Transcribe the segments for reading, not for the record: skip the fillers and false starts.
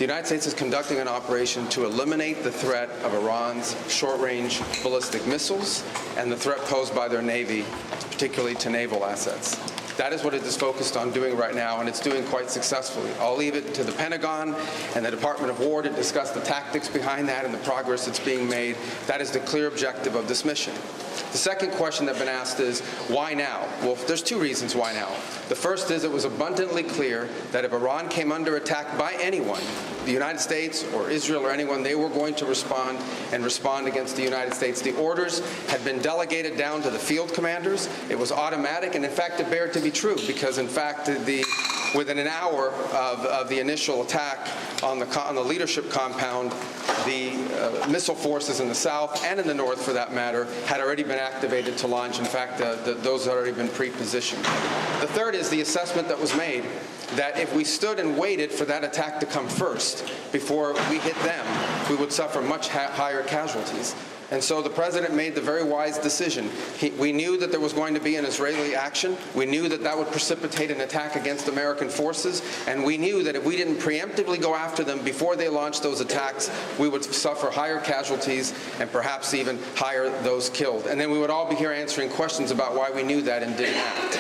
The United States is conducting an operation to eliminate the threat of Iran's short-range ballistic missiles and the threat posed by their Navy, particularly to naval assets. That is what it is focused on doing right now, and it's doing quite successfully. I'll leave it to the Pentagon and the Department of War to discuss the tactics behind that and the progress that's being made. That is the clear objective of this mission. The second question that's been asked is, why now? Well, there's two reasons why now. The first is it was abundantly clear that if Iran came under attack by anyone, the United States or Israel or anyone, they were going to respond and respond against the United States. The orders had been delegated down to the field commanders. It was automatic, and in fact, it bared to be true, because in fact, within an hour of the initial attack on the leadership compound, the missile forces in the south and in the north, for that matter, had already been activated to launch. In fact, those had already been pre-positioned. The third is the assessment that was made that if we stood and waited for that attack to come first before we hit them, we would suffer much higher casualties. And so the president made the very wise decision. We knew that there was going to be an Israeli action. We knew that that would precipitate an attack against American forces. And we knew that if we didn't preemptively go after them before they launched those attacks, we would suffer higher casualties and perhaps even higher those killed. And then we would all be here answering questions about why we knew that and didn't act.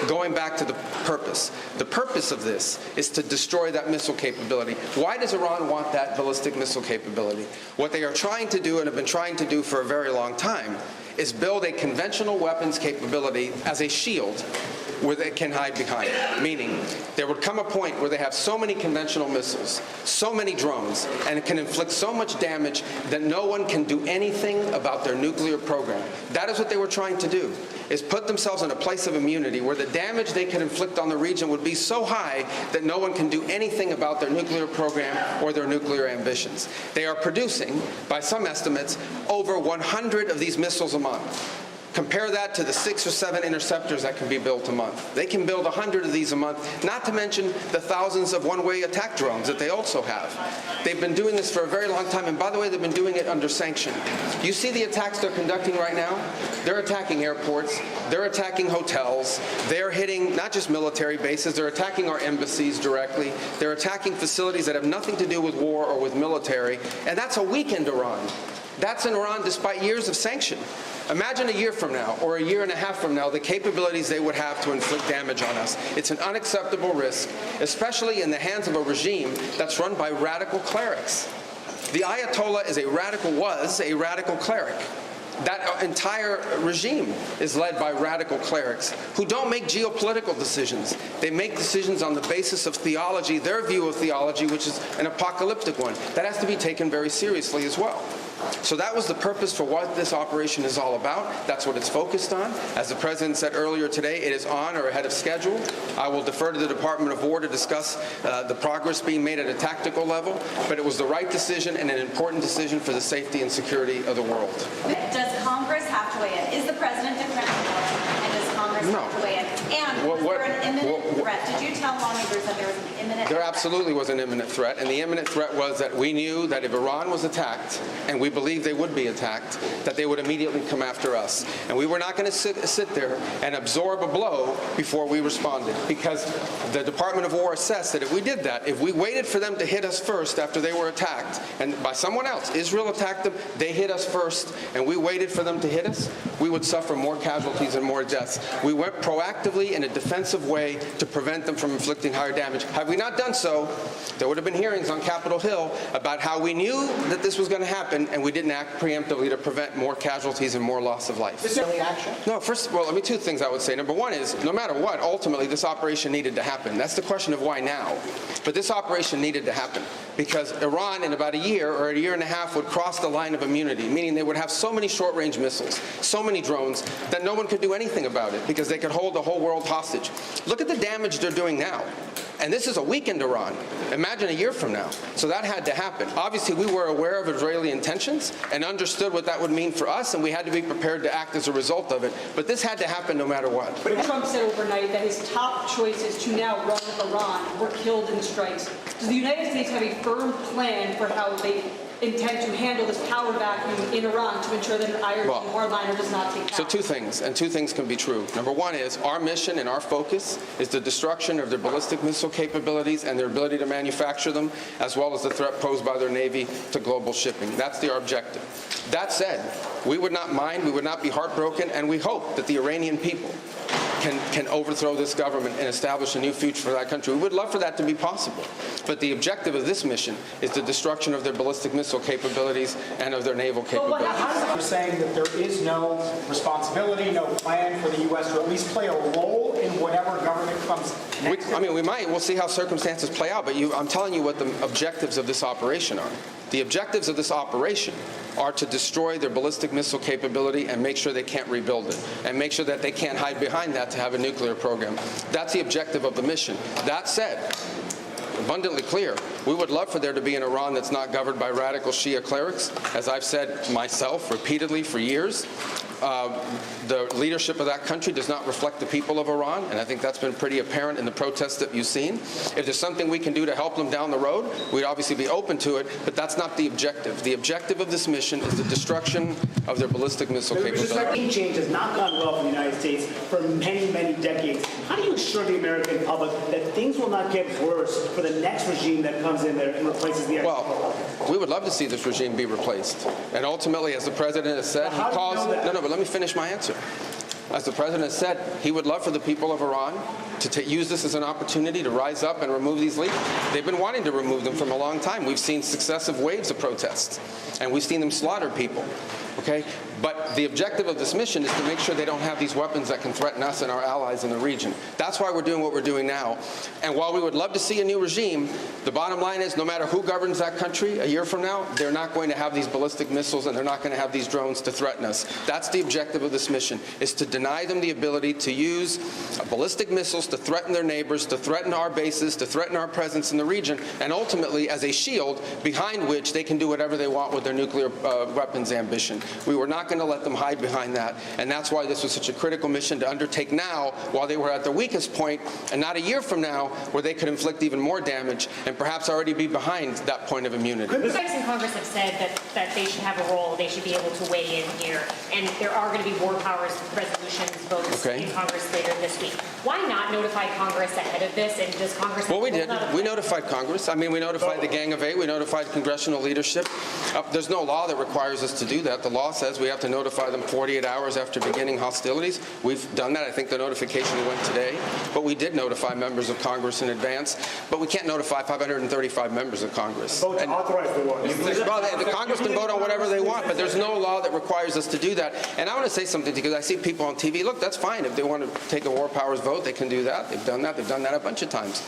Going back to the purpose of this is to destroy that missile capability. Why does Iran want that ballistic missile capability? What they are trying to do and have been trying to do for a very long time is build a conventional weapons capability as a shield where they can hide behind. Meaning, there would come a point where they have so many conventional missiles, so many drones, and it can inflict so much damage that no one can do anything about their nuclear program. That is what they were trying to do, is put themselves in a place of immunity where the damage they could inflict on the region would be so high that no one can do anything about their nuclear program or their nuclear ambitions. They are producing, by some estimates, over 100 of these missiles a month. Compare that to the 6 or 7 interceptors that can be built a month. They can build 100 of these a month, not to mention the thousands of one-way attack drones that they also have. They've been doing this for a very long time, and by the way, they've been doing it under sanction. You see the attacks they're conducting right now? They're attacking airports, they're attacking hotels, they're hitting not just military bases, they're attacking our embassies directly, they're attacking facilities that have nothing to do with war or with military, and that's a weakened Iran. That's in Iran despite years of sanction. Imagine a year from now, or a year and a half from now, the capabilities they would have to inflict damage on us. It's an unacceptable risk, especially in the hands of a regime that's run by radical clerics. The Ayatollah was a radical cleric. That entire regime is led by radical clerics who don't make geopolitical decisions. They make decisions on the basis of theology, their view of theology, which is an apocalyptic one. That has to be taken very seriously as well. So that was the purpose for what this operation is all about. That's what it's focused on. As the President said earlier today, it is on or ahead of schedule. I will defer to the Department of War to discuss the progress being made at a tactical level, but it was the right decision and an important decision for the safety and security of the world. Does Congress have to weigh in? Is the President declaring war, and does Congress have to weigh in? And was there an imminent threat? Did you tell lawmakers that there was an imminent threat? There absolutely was an imminent threat, and the imminent threat was that we knew that if Iran was attacked, and we believed they would be attacked, that they would immediately come after us. And we were not going to sit there and absorb a blow before we responded, because the Department of War assessed that if we did that, if we waited for them to hit us first after they were attacked, and by someone else, Israel attacked them, they hit us first, and we waited for them to hit us, we would suffer more casualties and more deaths. We went proactively in a defensive way to prevent them from inflicting higher damage. Had we not done so, there would have been hearings on Capitol Hill about how we knew that this was going to happen, and we didn't act preemptively to prevent more casualties and more loss of life. Is there any action? No, first of all, two things I would say. Number one is, no matter what, ultimately this operation needed to happen. That's the question of why now. But this operation needed to happen because Iran in about a year or a year and a half would cross the line of immunity, meaning they would have so many short-range missiles, so many drones, that no one could do anything about it because they could hold the whole world hostage. Look at the damage they're doing now. And this is a weakened Iran. Imagine a year from now. So that had to happen. Obviously, we were aware of Israeli intentions and understood what that would mean for us, and we had to be prepared to act as a result of it. But this had to happen no matter what. But Trump said overnight that his top choices to now run Iran were killed in strikes. Does the United States have a firm plan for how they intend to handle this power vacuum in Iran to ensure that an IRG Well, hardliner does not take power? So two things, and two things can be true. Number one is our mission and our focus is the destruction of their ballistic missile capabilities and their ability to manufacture them, as well as the threat posed by their Navy to global shipping. That's their objective. That said, we would not mind, we would not be heartbroken, and we hope that the Iranian people can overthrow this government and establish a new future for that country. We would love for that to be possible. But the objective of this mission is the destruction of their ballistic missile capabilities and of their naval capabilities. You're saying that there is no responsibility, no plan for the U.S. to at least play a role in whatever government comes next? We might. We'll see how circumstances play out. But I'm telling you what the objectives of this operation are. The objectives of this operation are to destroy their ballistic missile capability and make sure they can't rebuild it, and make sure that they can't hide behind that to have a nuclear program. That's the objective of the mission. That said, abundantly clear, we would love for there to be an Iran that's not governed by radical Shia clerics. As I've said myself repeatedly for years, the leadership of that country does not reflect the people of Iran, and I think that's been pretty apparent in the protests that you've seen. If there's something we can do to help them down the road, we'd obviously be open to it, but that's not the objective. The objective of this mission is the destruction of their ballistic missile capability. Regime change has not gone well for the United States for many, many decades. How do you assure the American public that things will not get worse for the next regime that comes in there and replaces the Well, we would love to see this regime be replaced. And ultimately, as the president has said, he calls... No, but let me finish my answer. As the president has said, he would love for the people of Iran to use this as an opportunity to rise up and remove these leaders. They've been wanting to remove them from a long time. We've seen successive waves of protests, and we've seen them slaughter people. Okay? But the objective of this mission is to make sure they don't have these weapons that can threaten us and our allies in the region. That's why we're doing what we're doing now. And while we would love to see a new regime, the bottom line is no matter who governs that country a year from now, they're not going to have these ballistic missiles and they're not going to have these drones to threaten us. That's the objective of this mission, is to deny them the ability to use ballistic missiles to threaten their neighbors, to threaten our bases, to threaten our presence in the region, and ultimately as a shield behind which they can do whatever they want with their nuclear weapons ambition. We were not going to let them hide behind that, and that's why this was such a critical mission to undertake now while they were at their weakest point, and not a year from now where they could inflict even more damage and perhaps already be behind that point of immunity. Democrats in Congress have said that they should have a role, they should be able to weigh in here, and there are going to be war powers resolutions votes in Congress later this week. Why not notify Congress ahead of this, and does Congress... Well, we did. We notified Congress. I mean, we notified the Gang of Eight. We notified congressional leadership. There's no law that requires us to do that. The law says we have to notify them 48 hours after beginning hostilities. We've done that. I think the notification went today. But we did notify members of Congress in advance. But we can't notify 535 members of Congress. vote to authorize the war? Well, the Congress can vote on whatever they want, but there's no law that requires us to do that. And I want to say something because I see people on TV. Look, that's fine. If they want to take a war powers vote, they can do that. They've done that. They've done that a bunch of times.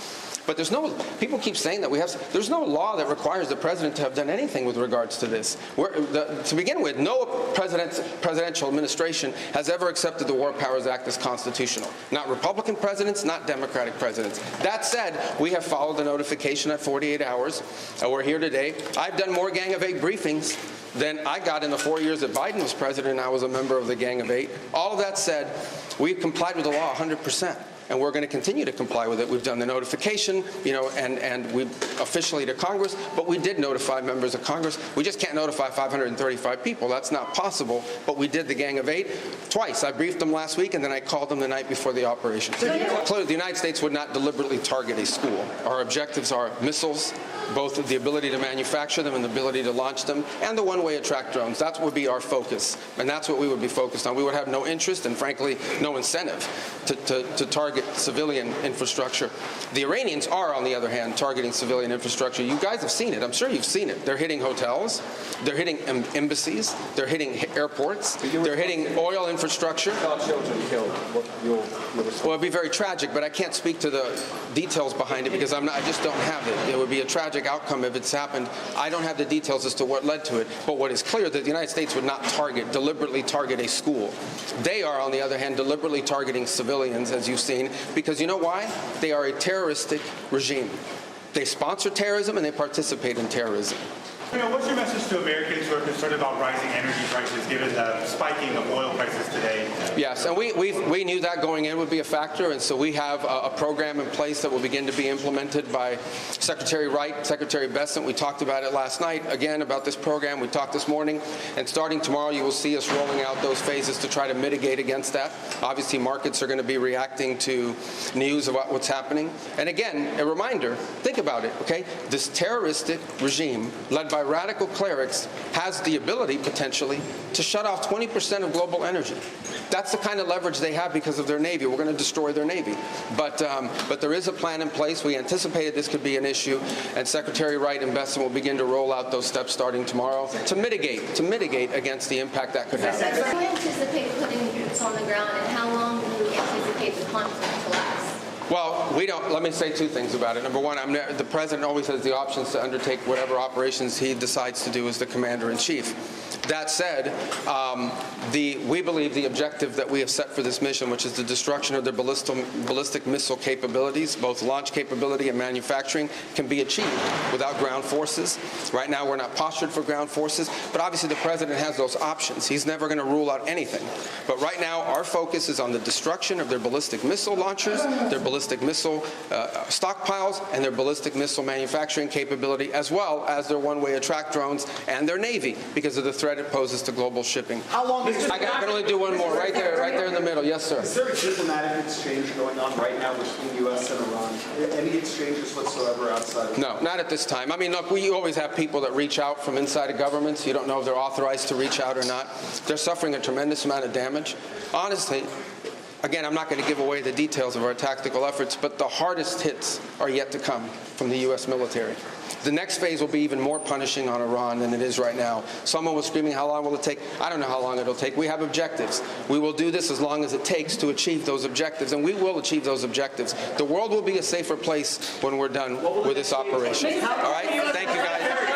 But there's no, people keep saying that there's no law that requires the president to have done anything with regards to this. To begin with, no presidential administration has ever accepted the War Powers Act as constitutional. Not Republican presidents, not Democratic presidents. That said, we have followed the notification at 48 hours. We're here today. I've done more Gang of Eight briefings than I got in the 4 years that Biden was president and I was a member of the Gang of Eight. All of that said, we've complied with the law 100%. And we're going to continue to comply with it. We've done the notification, and we officially to Congress, but we did notify members of Congress. We just can't notify 535 people. That's not possible, but we did the Gang of Eight twice. I briefed them last week, and then I called them the night before the operation. Clearly, the United States would not deliberately target a school. Our objectives are missiles, both the ability to manufacture them and the ability to launch them, and the one-way attract drones. That would be our focus, and that's what we would be focused on. We would have no interest and, frankly, no incentive to target civilian infrastructure. The Iranians are, on the other hand, targeting civilian infrastructure. You guys have seen it. I'm sure you've seen it. They're hitting hotels. They're hitting embassies. They're hitting airports. They're hitting oil infrastructure. Children killed. Well, it'd be very tragic, but I can't speak to the details behind it because I just don't have it. It would be a tragic outcome if it's happened. I don't have the details as to what led to it, but what is clear that the United States would not deliberately target a school. They are, on the other hand, deliberately targeting civilians, as you've seen, because you know why? They are a terroristic regime. They sponsor terrorism and they participate in terrorism. What's your message to Americans who are concerned about rising energy prices given the spiking of oil prices today? Yes, and we knew that going in would be a factor, and so we have a program in place that will begin to be implemented by Secretary Wright, Secretary Bessent. We talked about it last night, again, about this program. We talked this morning, and starting tomorrow, you will see us rolling out those phases to try to mitigate against that. Obviously, markets are going to be reacting to news about what's happening. And again, a reminder, think about it, okay? This terroristic regime, led by radical clerics, has the ability, potentially, to shut off 20% of global energy. That's the kind of leverage they have because of their Navy. We're going to destroy their Navy. But there is a plan in place. We anticipated this could be an issue, and Secretary Wright and Bessent will begin to roll out those steps starting tomorrow to mitigate against the impact that could have. Do you anticipate putting boots on the ground, and how long do you anticipate the conflict to last? Well, we don't. Let me say two things about it. Number one, the president always has the options to undertake whatever operations he decides to do as the commander-in-chief. That said, we believe the objective that we have set for this mission, which is the destruction of their ballistic missile capabilities, both launch capability and manufacturing, can be achieved without ground forces. Right now, we're not postured for ground forces, but obviously the president has those options. He's never going to rule out anything. But right now, our focus is on the destruction of their ballistic missile launchers, their ballistic missile stockpiles, and their ballistic missile manufacturing capability, as well as their one-way attract drones and their Navy, because of the threat it poses to global shipping. How long is I can only do one more, right there in the middle. Yes, sir. Is there a diplomatic exchange going on right now between U.S. and Iran? Any exchanges whatsoever outside of No, not at this time. I mean, look, we always have people that reach out from inside of governments. You don't know if they're authorized to reach out or not. They're suffering a tremendous amount of damage. Honestly, again, I'm not going to give away the details of our tactical efforts, but the hardest hits are yet to come from the U.S. military. The next phase will be even more punishing on Iran than it is right now. Someone was screaming, how long will it take? I don't know how long it'll take. We have objectives. We will do this as long as it takes to achieve those objectives, and we will achieve those objectives. The world will be a safer place when we're done with this operation. All right? Thank you, guys.